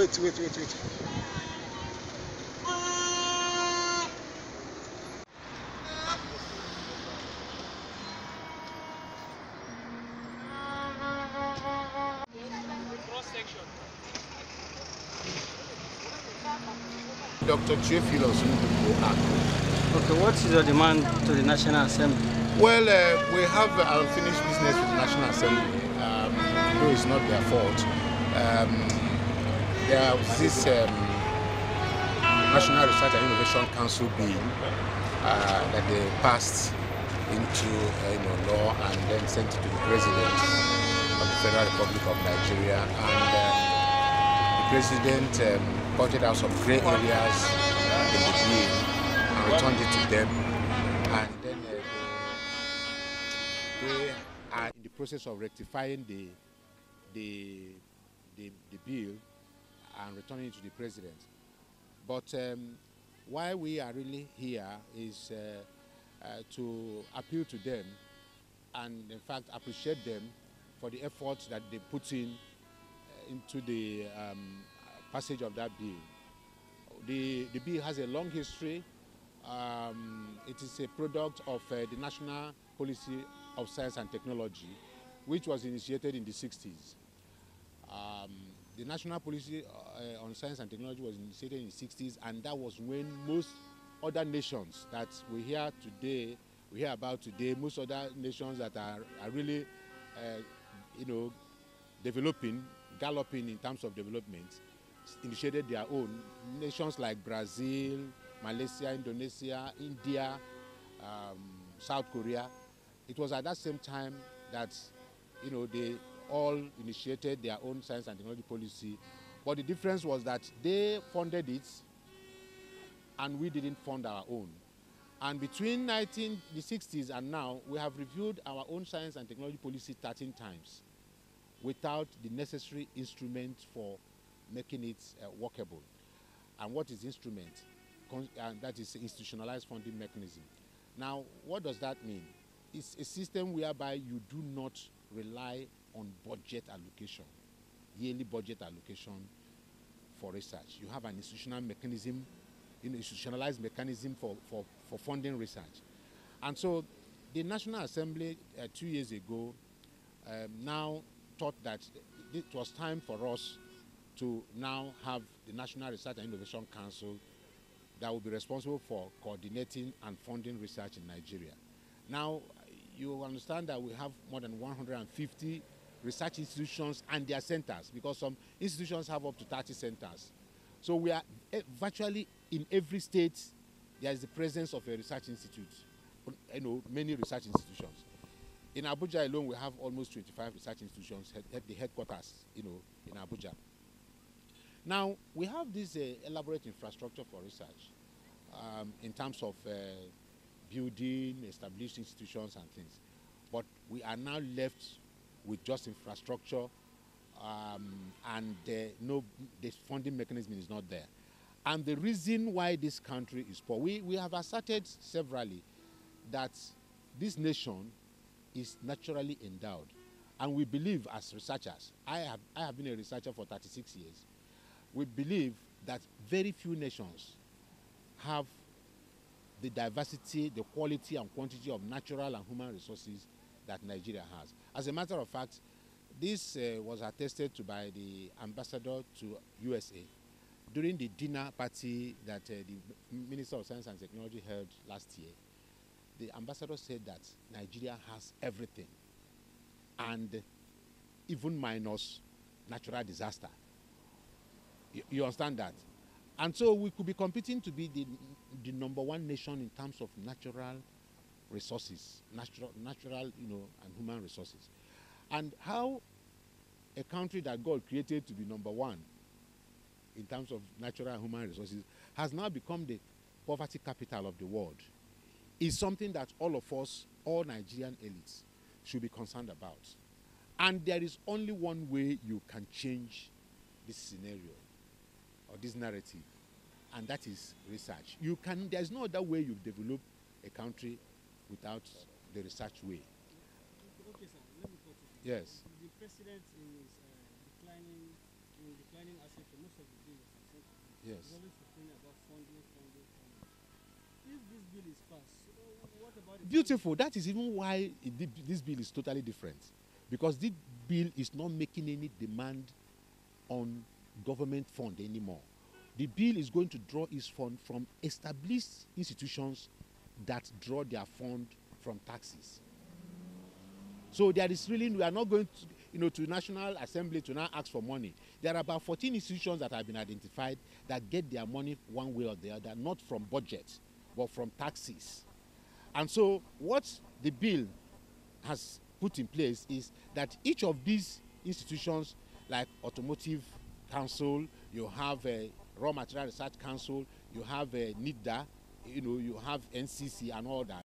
Wait. Dr. Theophilus Okay, what is your demand to the National Assembly? Well, we have unfinished business with the National Assembly, though it's not their fault. There was this National Research and Innovation Council bill that they passed into law and then sent it to the President of the Federal Republic of Nigeria. And the President pointed out some grey areas in the bill and returned it to them. And then they are in the process of rectifying the bill and returning it to the President. But why we are really here is to appeal to them and in fact appreciate them for the efforts that they put into the passage of that bill. The bill has a long history. It is a product of the National Policy of Science and Technology, which was initiated in the 60s. The National Policy on Science and Technology was initiated in the 60s, and that was when most other nations that we hear about today, most other nations that are really, developing, galloping in terms of development, initiated their own. Nations like Brazil, Malaysia, Indonesia, India, South Korea. It was at that same time that, they all initiated their own science and technology policy. But the difference was that they funded it and we didn't fund our own. And between the 60s and now, we have reviewed our own science and technology policy 13 times without the necessary instrument for making it workable. And what is instrument? And that is institutionalized funding mechanism. Now, what does that mean? It's a system whereby you do not rely on budget allocation, yearly budget allocation for research. You have an institutional mechanism, institutionalized mechanism for funding research. And so the National Assembly 2 years ago now thought that it was time for us to now have the National Research and Innovation Council that will be responsible for coordinating and funding research in Nigeria. Now, you understand that we have more than 150 research institutions and their centers, because some institutions have up to 30 centers. So we are virtually in every state, there is the presence of a research institute, many research institutions. In Abuja alone, we have almost 25 research institutions at the headquarters, in Abuja. Now, we have this elaborate infrastructure for research in terms of building, established institutions and things. But we are now left with just infrastructure and the funding mechanism is not there. And the reason why this country is poor, we have asserted severally that this nation is naturally endowed. And we believe as researchers, I have been a researcher for 36 years, we believe that very few nations have the diversity, the quality and quantity of natural and human resources that Nigeria has. As a matter of fact, this was attested to by the ambassador to USA during the dinner party that the Minister of Science and Technology held last year. The ambassador said that Nigeria has everything, and even minus natural disaster. You understand that? And so we could be competing to be the #1 nation in terms of natural resources, natural, and human resources. And how a country that God created to be #1 in terms of natural and human resources has now become the poverty capital of the world is something that all of us, all Nigerian elites, should be concerned about. And there is only one way you can change this scenario or this narrative, and that is research. There's no other way you develop a country without the research way. Okay, sir, let me put it. Yes. The president is declining in declining assets for most of the bills that are sent to him. Yes. He's always complaining about funding. If this bill is passed, what about the beautiful? That is even why this bill is totally different, because this bill is not making any demand on government fund anymore. The bill is going to draw its fund from established institutions that draw their fund from taxes. So there is really, we are not going to, to National Assembly to now ask for money. There are about 14 institutions that have been identified that get their money one way or the other, not from budget, but from taxes. And so what the bill has put in place is that each of these institutions, like Automotive Council, you have a Raw Material Research Council, you have a NIDA, you have NCC and all that.